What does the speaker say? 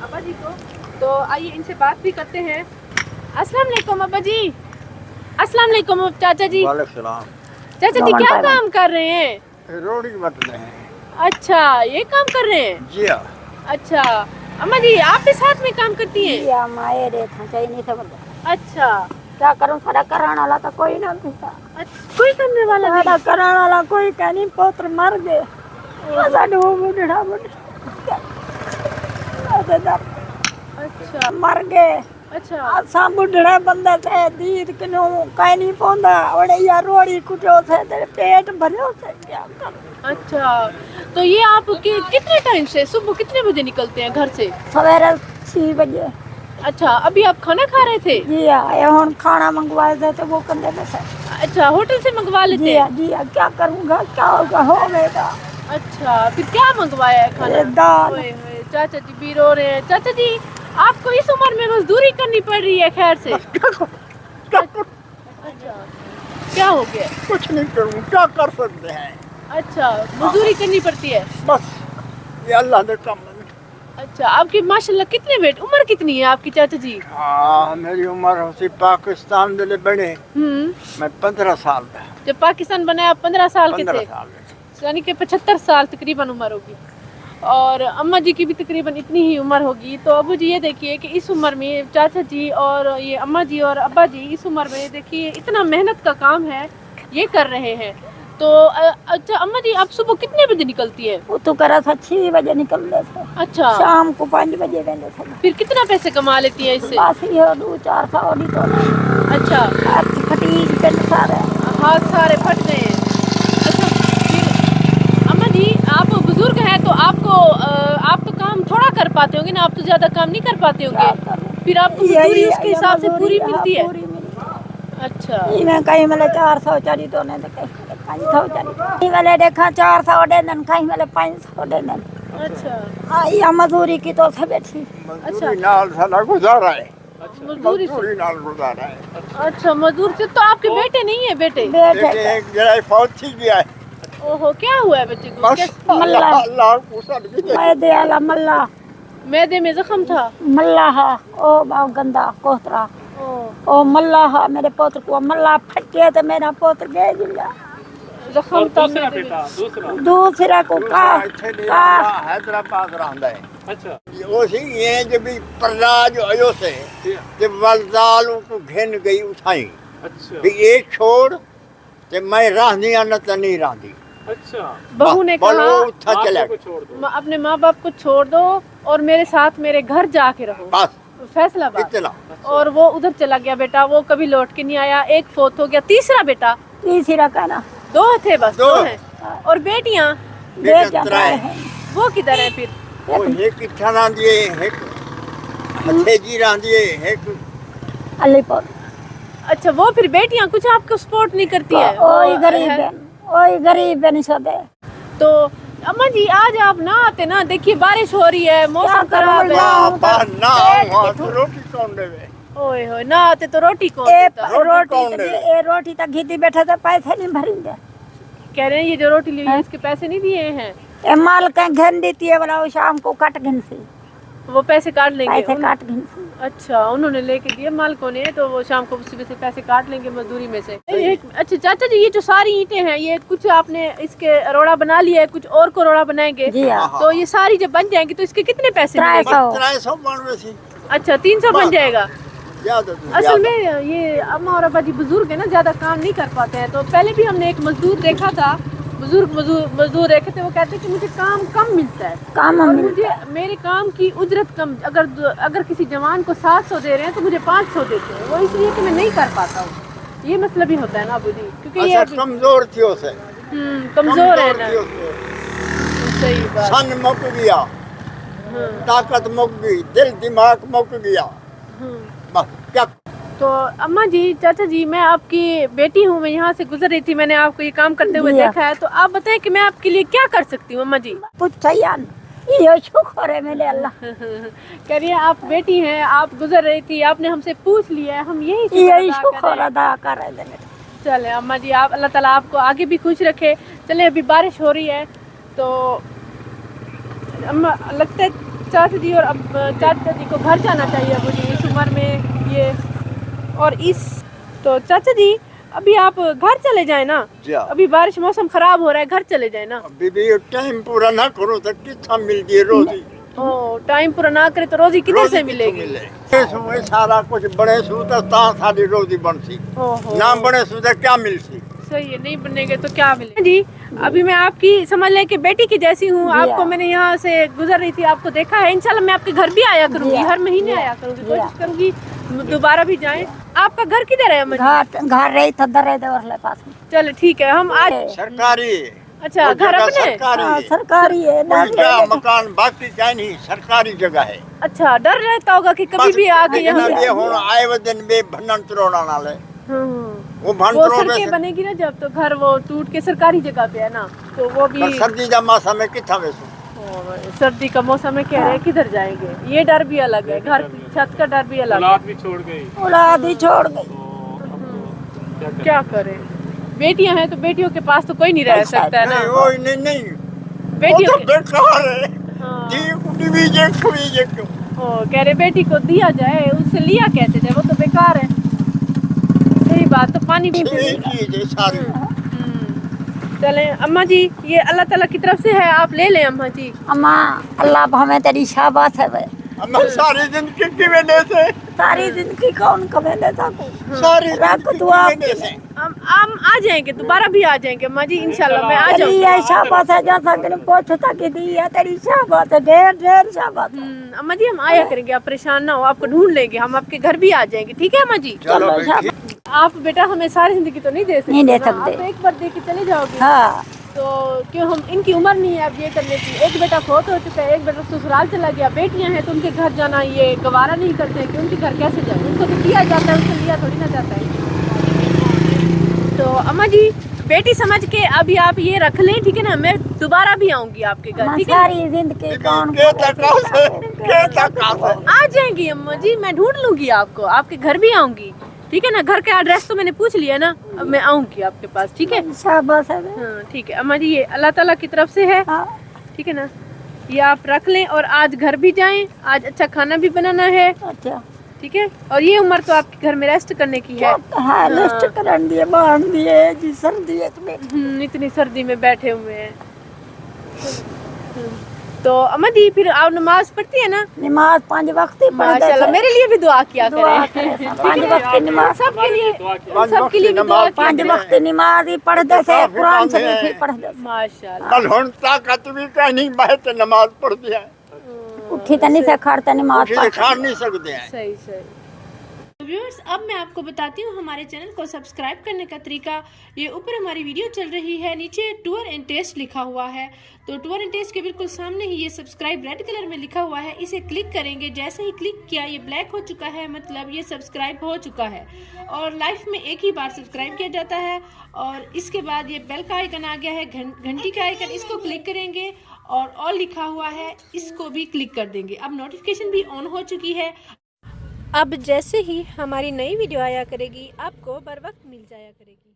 अब्बा जी को, तो आइए इनसे बात भी करते हैं। अस्सलाम वालेकुम अब्बा जी। अस्सलाम वालेकुम चाचा जी। वालेकुम सलाम। चाचा जी क्या काम कर रहे हैं? रोटी बट रहे हैं। अच्छा, ये काम कर रहे हैं। जी हाँ। अच्छा, अम्मा जी आप भी साथ में काम करती हैं? जी हाँ, माए देखा चाहिए नहीं सब। अच्छा, क्या करूं, सारा कराने वाला तो कोई ना था। कोई करने वाला नहीं? सारा कराने वाला कोई कह नहीं, पुत्र मर गए। साडू बुढ़ा अच्छा मर गए। अच्छा असा बुढ़ा बंदा थे, दीद कनो कह नहीं पौंदा। और यार रोड़ी कुटो थे, तेरे पेट भरो थे, क्या कर। अच्छा, तो ये आप कितने टाइम से, सुबह कितने बजे निकलते हैं घर से? सवेरे 6 बजे। अच्छा, अभी आप खाना खा रहे थे? जी हाँ, हम खाना मंगवाए थे तो वो कंधे में थे। अच्छा, होटल से मंगवा लेते हैं? जी हाँ, क्या करूँगा, क्या होगा, होगा। अच्छा, फिर क्या मंगवाया है खाना? दाल। ओए होए, चाचा जी भी रो रहे हैं। चाचा जी आपको इस उम्र में मजदूरी करनी पड़ रही है खैर से? अच्छा, क्या हो गया? कुछ नहीं करूँ, क्या कर सकते हैं। अच्छा, मजदूरी करनी पड़ती है? बस ये अल्लाह ने काम। अच्छा, आपकी माशाल्लाह कितने बेटे, उम्र कितनी है आपकी चाचा जी? हाँ, मेरी उम्र होती पाकिस्तान में बने मैं 15 साल का। जब पाकिस्तान बनाया आप 15 साल के 15 थे, साल में। यानी कि 75 साल तकरीबन उम्र होगी। और अम्मा जी की भी तकरीबन इतनी ही उम्र होगी। तो अबू जी ये देखिए कि इस उम्र में चाचा जी और ये अम्मा जी और अब्बा जी इस उम्र में देखिए इतना मेहनत का काम है ये कर रहे हैं। तो अच्छा अम्मा जी आप सुबह कितने बजे निकलती है? वो तो करा था 6 बजे निकलते थे। अच्छा, शाम को 5 बजे वेंदे थे। फिर कितना पैसे कमा लेती है इससे? बस ये 2-4 सौ नहीं तो नहीं। अच्छा, हाथ फटीक पे सारे। हाथ सारे फट गए हैं। अच्छा, फिर अम्मा जी आप बुजुर्ग हैं तो आपको आप तो काम थोड़ा कर पाते होंगे ना, आप तो ज्यादा काम नहीं कर पाते होंगे, फिर आपको मजदूरी उसके हिसाब से पूरी मिलती है? अच्छा, मैं कहीं मतलब 400 चली तो नहीं तो कहीं 500 चली। मैंने देखा 400 दे देन, कहीं मैंने 500 दे देन। अच्छा, ये मजदूरी की तो सब बैठी। मजदूरी नाल साला गुजारा है। मजदूरी से। मजदूरी नाल गुजारा है। अच्छा, मजदूर से तो आपके बेटे नहीं है? बेटे बेटे लेकिन एक जरा फौत थी गया है। ओहो, क्या हुआ है बच्चे को? बस मल्ला। अल्लाह को सब भी दे। मैं दे आला मल्ला मैदे में जख्म था? मल्ला हा ओ बाव गंदा कोतरा ओ मल्ला हा। मेरे पुत्र को मल्ला फटे तो मेरा पुत्र गए जिला जख्म था मैदे में। दूसरा को का हैदराबाद रहंदा है। अच्छा, वो सी ये जब भी प्रहलाद आयो से जब वलदाल को घेन गई उठाई अच्छा, भी ये छोड़ ते मैं रहनी न त नहीं रहती। अच्छा, बहू ने बोलो कहा उठा बाप चला को छोड़ दो। अपने माँ बाप को छोड़ दो और मेरे साथ मेरे घर जाके रहो, बस फैसलाबाद। इतना। और वो उधर चला गया बेटा, वो कभी लौट के नहीं आया। एक फोत हो गया, तीसरा बेटा? तीसरा कहना 2 थे बस, दो। 2 हैं। और बेटियां बेटा त्राए वो किधर है फिर? वो एक इच्छा ना दिए एक हथेजी ना दिए एक अलीपुर। अच्छा, वो फिर बेटियां कुछ आपको सपोर्ट नहीं करती है? ओई गरीब है, ओई गरीब है निशदे। तो अम्मा जी आज आप ना आते ना, देखिए बारिश हो रही है, मौसम खराब है। ना तो रोटी कौन देवे। ओए होए, ना आते तो रोटी कौन ए देता? रोटी तक घीती बैठे थे, पैसे नहीं भरेंगे। कह रहे हैं ये जो रोटी ली है इसके पैसे नहीं दिए हैं? ए माल कहीं घन देती है वाला, वो शाम को काट घन से वो पैसे काट लेंगे? पैसे काट घन से। अच्छा, उन्होंने लेके दिए मालिकों ने, तो वो शाम को सुबह से पैसे काट लेंगे मजदूरी में से। अच्छा चाचा जी, ये जो सारी ईंटें हैं ये कुछ आपने इसके रोड़ा बना लिया है, कुछ और को रोड़ा बनाएंगे? जी हाँ। तो ये सारी जब बन जाएंगी तो इसके कितने पैसे मिलेंगे? 300 बनवे सी। अच्छा, 300 बन जाएगा। ज्यादा असल में ये अम्मा और अब्बा जी बुजुर्ग है ना, ज्यादा काम नहीं कर पाते हैं। तो पहले भी हमने एक मजदूर देखा था, बुजुर्ग मजदूर देखे थे, वो कहते कि मुझे काम कम मिलता है, काम और मिलता मुझे मेरे काम की उजरत कम। अगर किसी जवान को 700 दे रहे हैं तो मुझे 500 देते हैं, वो इसलिए कि मैं नहीं कर पाता हूँ। ये मतलब भी होता है ना अबू जी, क्योंकि ये कमजोर थी उसे। कमजोर है ना। सही बात। सन मुक गया, ताकत मुक गई, दिल दिमाग मुक गया, बस क्या। तो अम्मा जी, चाचा जी, मैं आपकी बेटी हूँ, मैं यहाँ से गुजर रही थी, मैंने आपको ये काम करते हुए देखा है, तो आप बताएं कि मैं आपके लिए क्या कर सकती हूँ अम्मा जी? ये शुक्र है मेरे अल्लाह। कह रही है आप बेटी हैं, आप गुजर रही थी, आपने हमसे पूछ लिया है, हम यही शुक्र अदा कर रहे हैं। चले अम्मा जी, आप अल्लाह ताला आपको आगे भी खुश रखे। चले, अभी बारिश हो रही है तो अम्मा लगता है चाचा जी और अब चाचा जी को घर जाना चाहिए अबू जी इस उम्र में ये। और इस तो चाचा जी अभी आप घर चले जाए ना, जी हाँ। अभी बारिश मौसम खराब हो रहा है, घर चले जाए ना। अभी भी टाइम पूरा ना करो तो कितना मिलती है रोजी। ओ टाइम पूरा ना करे तो रोजी किधर से मिलेगी? मिले सारा कुछ बने सू तो सारी रोजी बनसी, ओहो ना बने सू तो क्या मिलसी। सही है, नहीं बनेंगे तो क्या मिलेगा जी। अभी मैं आपकी समझ लें कि बेटी की जैसी हूँ, आपको मैंने यहाँ से गुजर रही थी, आपको देखा है। इंशाल्लाह मैं आपके घर भी आया करूँगी, हर महीने आया करूँगी, कोशिश करूँगी दोबारा भी जाएं। आपका घर किधर है अम्मा जी? घर रही था दरे देवर पास में। चलो ठीक है, हम आज सरकारी। अच्छा घर अपने सरकारी है, मकान बाकी क्या नहीं, सरकारी जगह है। अच्छा डर रहता होगा कि कभी भी आके यहाँ आए वो दिन में भंडन तरोड़ा नाले वो वो सड़कें बनेगी ना जब, तो घर वो टूट के सरकारी जगह पे है ना, तो वो भी सर्दी का मौसम में कितना वैसे सर्दी का मौसम में कह रहे हैं किधर जाएंगे, ये डर भी अलग है, घर की छत का डर भी अलग है। औलाद भी छोड़ गई। क्या करें, बेटियां हैं तो बेटियों के पास तो कोई नहीं रह सकता है ना। नहीं बेटियों बेकार है। हाँ। कह रहे बेटी को दिया जाए, उससे लिया कैसे जाए, वो तो बेकार है। सही बात, तो पानी भी चले अम्मा जी, ये अल्लाह ताला की तरफ से है, आप ले लें अम्मा जी। अम्मा अल्लाह हमें तेरी शाबाश है। अम्मा सारी जिंदगी की वजह से, सारी जिंदगी कौन कमे देता को सारी रख दुआ हम आ जाएंगे, दोबारा भी आ जाएंगे अम्मा जी इंशाल्लाह। मैं आ जाऊंगी। ये शाबाश है, जैसा कि पूछता कि दी है तेरी शाबाश है, ढेर ढेर शाबाश है। अम्मा जी हम आया करेंगे, आप परेशान ना हो, आपको ढूंढ लेंगे, हम आपके घर भी आ जाएंगे, ठीक है अम्मा जी? चलो आप बेटा हमें सारी जिंदगी तो नहीं दे सकते, नहीं दे ना। सकते। आप एक बार दे के चले जाओगे। हाँ तो क्यों, हम इनकी उम्र नहीं है अब ये करने की। एक बेटा फोत हो चुका है, एक बेटा ससुराल चला गया, बेटियां हैं तो उनके घर जाना ये गवारा नहीं करते हैं कि उनके घर कैसे जाए, उनको तो दिया जाता है, उनसे लिया थोड़ी ना जाता है। तो अम्मा जी बेटी समझ के अभी आप ये रख लें, ठीक है ना? मैं दोबारा भी आऊंगी आपके घर, ठीक है? सारी जिंदगी कौन आ जाएंगी अम्मा जी, मैं ढूंढ लूंगी आपको, आपके घर भी आऊंगी, ठीक है ना? घर का एड्रेस तो मैंने पूछ लिया ना, अब मैं आऊंगी आपके पास, ठीक है? शाबाश है। हाँ ठीक है अम्मा जी, ये अल्लाह ताला की तरफ से है, ठीक है ना? ये आप रख लें और आज घर भी जाएं, आज अच्छा खाना भी बनाना है, अच्छा ठीक है? और ये उम्र तो आपके घर में रेस्ट करने की है। हाँ रेस्ट करन दिए, बांध दिए जी, सर्दी है इतनी सर्दी में बैठे हुए हैं। तो अम्मा जी फिर आप नमाज पढ़ती है ना? नमाज 5 वक्त ही पढ़ते माशाल्लाह, मेरे लिए भी दुआ किया करें। 5 वक्त की नमाज सबके लिए भी दुआ किया 5 वक्त नमाज ही पढ़ते से, कुरान शरीफ ही पढ़ते से। माशाल्लाह। कल हुन ताकत भी का नहीं, मैं नमाज पढ़ती है, उठी तो नहीं से खड़ते नमाज खा नहीं सकते हैं। सही सही। व्यूअर्स अब मैं आपको बताती हूँ हमारे चैनल को सब्सक्राइब करने का तरीका। ये ऊपर हमारी वीडियो चल रही है, नीचे टूर एंड टेस्ट लिखा हुआ है, तो टूर एंड टेस्ट के बिल्कुल सामने ही ये सब्सक्राइब रेड कलर में लिखा हुआ है, इसे क्लिक करेंगे। जैसे ही क्लिक किया ये ब्लैक हो चुका है, मतलब ये सब्सक्राइब हो चुका है। और लाइफ में एक ही बार सब्सक्राइब किया जाता है। और इसके बाद ये बेल का आइकन आ गया है, घंटी का आइकन, इसको क्लिक करेंगे और ऑल लिखा हुआ है, इसको भी क्लिक कर देंगे। अब नोटिफिकेशन भी ऑन हो चुकी है। अब जैसे ही हमारी नई वीडियो आया करेगी आपको बर वक्त मिल जाया करेगी।